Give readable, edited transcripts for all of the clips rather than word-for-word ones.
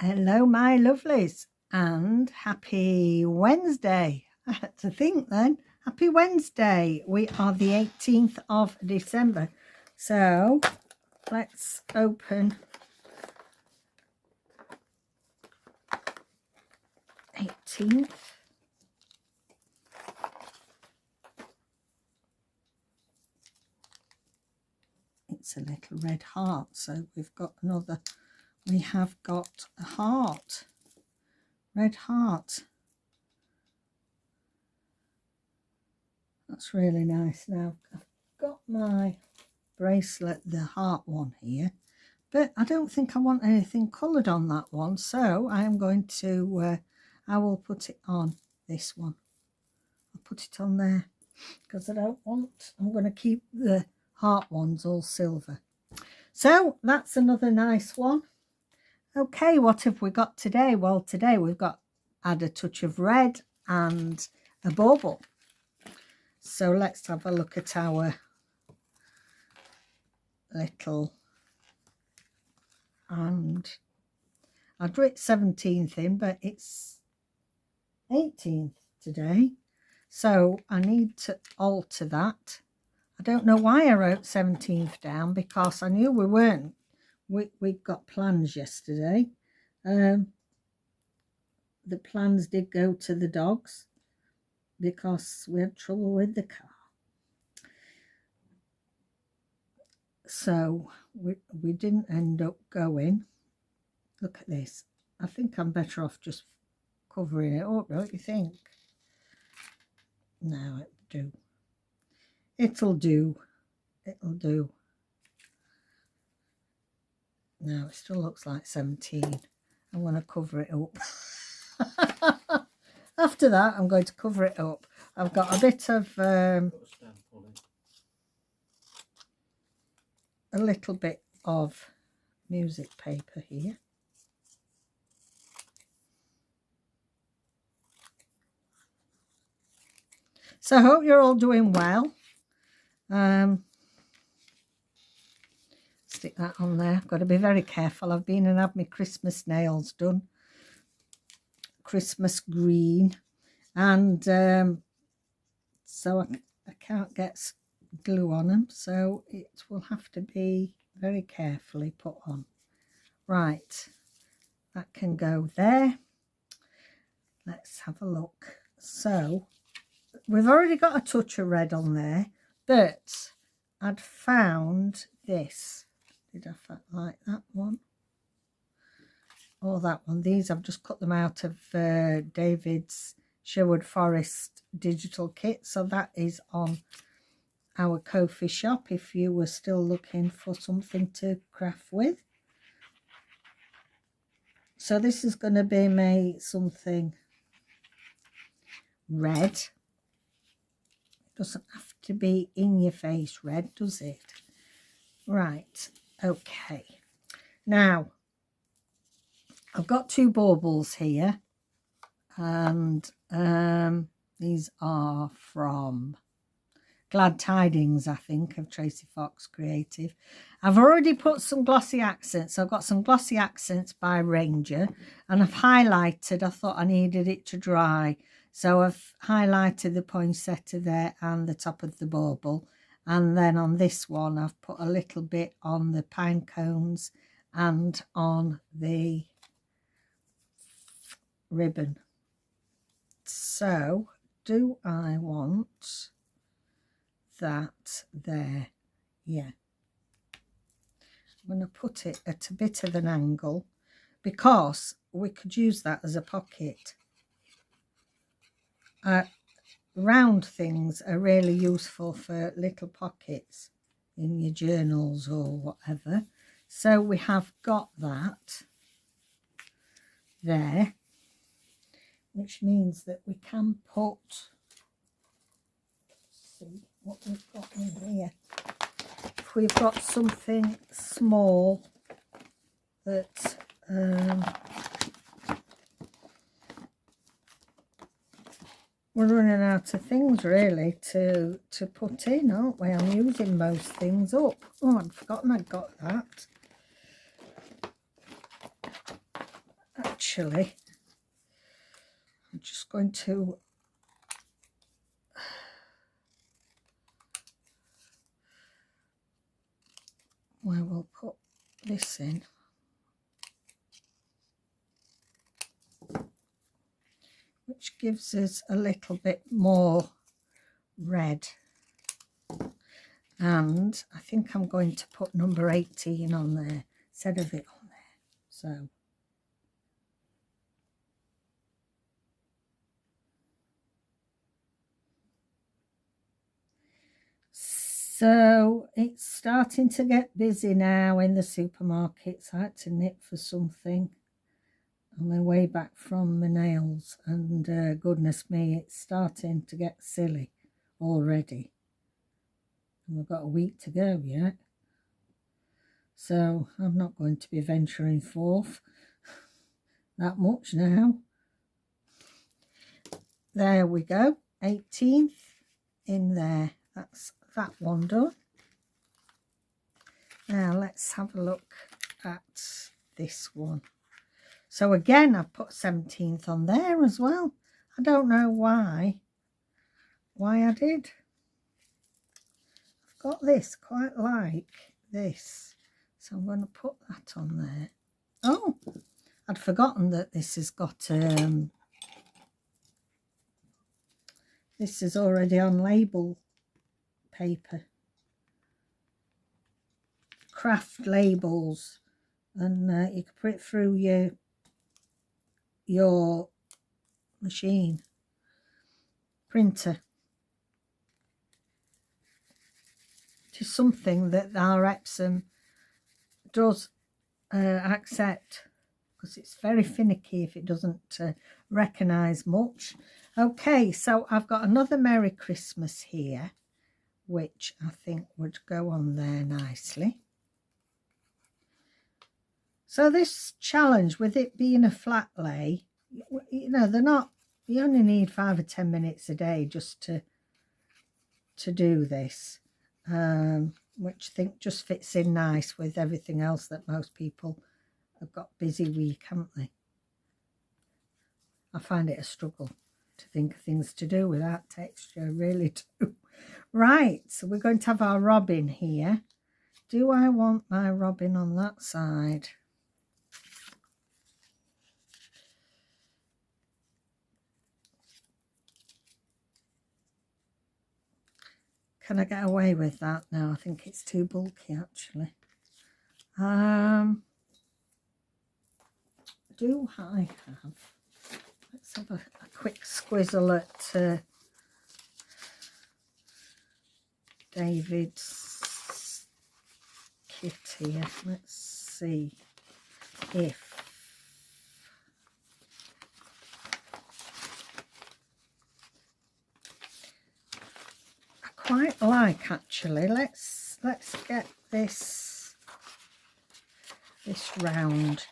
Hello, my lovelies, and happy Wednesday. I had to think then. Happy Wednesday. We are the 18th of December. So let's open 18th. It's a little red heart. So we've got another. We have got a heart. Red heart. That's really nice. Now I've got my bracelet, the heart one here, but I don't think I want anything coloured on that one, so I am going to I will put it on this one. I'll put it on there because I don't want, I'm going to keep the heart ones all silver. So that's another nice one. Okay, what have we got today? Well, today we've got add a touch of red and a bauble. So let's have a look at our little, and I'd written 17th in, but it's 18th today, so I need to alter that. I don't know why I wrote 17th down, because I knew we weren't, we got plans yesterday. The plans did go to the dogs because we had trouble with the car. So we didn't end up going. Look at this. I think I'm better off just covering it up, don't you think? No, it'll do. It'll do. It'll do. No, it still looks like 17. I'm going to cover it up. After that, I'm going to cover it up. I've got a bit of a little bit of music paper here. So I hope you're all doing well. Stick that on there. I've got to be very careful. I've been and had my Christmas nails done. Christmas green. And so I can't get glue on them. So it will have to be very carefully put on. Right. That can go there. Let's have a look. So we've already got a touch of red on there, but I'd found this. Did I like that one? Or that one? These, I've just cut them out of David's Sherwood Forest digital kit. So that is on our Ko-fi shop if you were still looking for something to craft with. So this is going to be my something red. Doesn't have to be in your face red, does it? Right, okay. Now, I've got two baubles here, and these are from Glad Tidings, I think, of Traciefoxcreative. I've already put some glossy accents. I've got some glossy accents by Ranger, and I've highlighted. I thought I needed it to dry. So I've highlighted the poinsettia there and the top of the bauble. And then on this one, I've put a little bit on the pine cones and on the ribbon. So do I want that there? Yeah. I'm going to put it at a bit of an angle because we could use that as a pocket. Round things are really useful for little pockets in your journals or whatever. So we have got that there, which means that we can put, let's see what we've got in here. If we've got something small that we're running out of things really to put in, aren't we? I'm using most things up. Oh, I'd forgotten I'd got that. actually, I'm just going to where we'll put this in. Which gives us a little bit more red. And I think I'm going to put number 18 on there instead of it on there. So it's starting to get busy now in the supermarkets. I had to knit for something on my way back from my nails, and goodness me, it's starting to get silly already. And we've got a week to go yet. So I'm not going to be venturing forth that much now. There we go, 18th in there. That's that one done. Now let's have a look at this one. So again, I've put 17th on there as well. I don't know why I did. I've got this quite like this, so I'm going to put that on there. Oh, I'd forgotten that this has got this is already on label paper, craft labels, and you can put it through your machine printer. It is something that our Epsom does accept, because it's very finicky if it doesn't recognise much. Okay, so I've got another Merry Christmas here, which I think would go on there nicely. So this challenge, with it being a flat lay, you know, they're not, you only need 5 or 10 minutes a day just to do this, which I think just fits in nice with everything else that most people have got busy week, haven't they? I find it a struggle to think of things to do without texture, I really do. Right, so we're going to have our robin here. Do I want my robin on that side? Can I get away with that? No, I think it's too bulky actually. Do I have, let's have a quick squizzle at David's kit here. Let's see if I quite like, actually, let's get this round.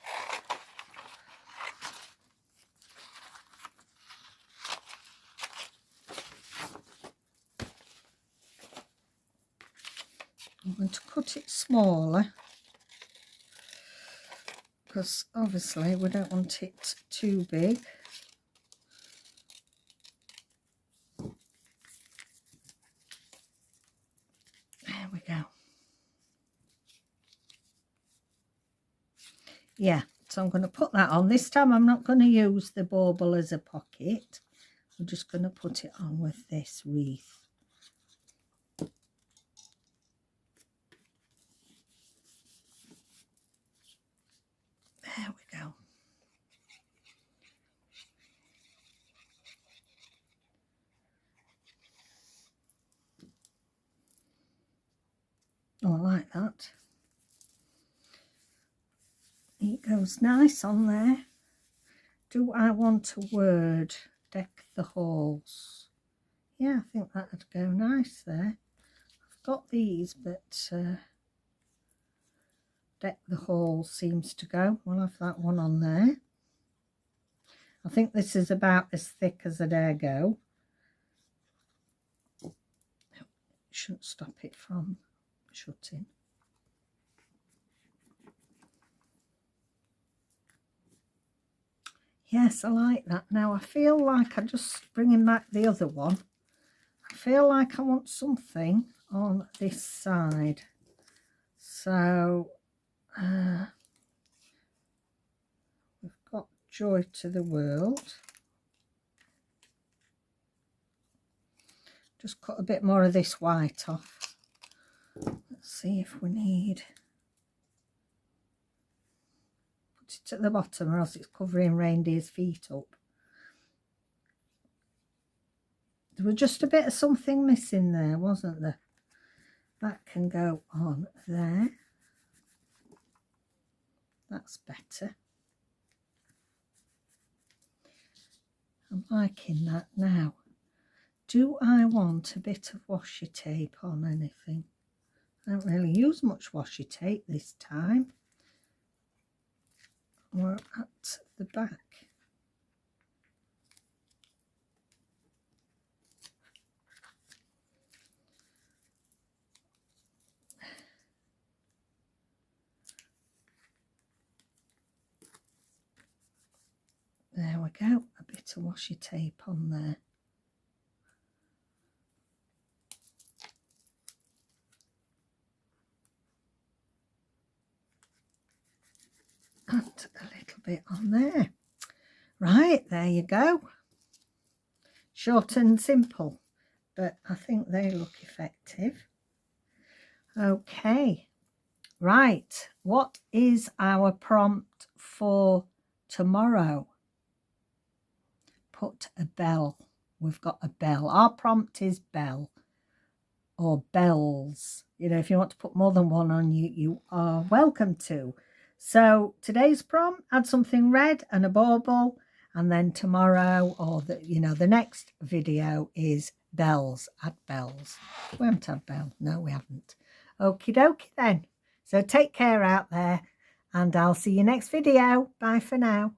I'm going to cut it smaller because obviously we don't want it too big. There we go. Yeah, so I'm going to put that on. This time I'm not going to use the bauble as a pocket. I'm just going to put it on with this wreath. There we go. Oh, I like that. It goes nice on there. Do I want a word? Deck the halls. Yeah, I think that would go nice there. I've got these, but deck the hall seems to go. We'll have that one on there. I think this is about as thick as I dare go. Shouldn't stop it from shutting. Yes, I like that. Now I feel like I'm just bringing back the other one. I feel like I want something on this side. So we've got Joy to the World. Just cut a bit more of this white off. Let's see if we need... Put it at the bottom or else it's covering reindeer's feet up. There was just a bit of something missing there, wasn't there? That can go on there. That's better. I'm liking that now. Do I want a bit of washi tape on anything? I don't really use much washi tape this time. We're at the back. There we go, a bit of washi tape on there. And a little bit on there. Right, there you go. Short and simple, but I think they look effective. Okay, right, what is our prompt for tomorrow? Put a bell. We've got a bell. Our prompt is bell or bells. You know, if you want to put more than one on, you are welcome to. So today's prompt, add something red and a bauble, and then tomorrow or the next video is bells. Add bells. We haven't had bell. No, we haven't. Okie dokie then. So take care out there, and I'll see you next video. Bye for now.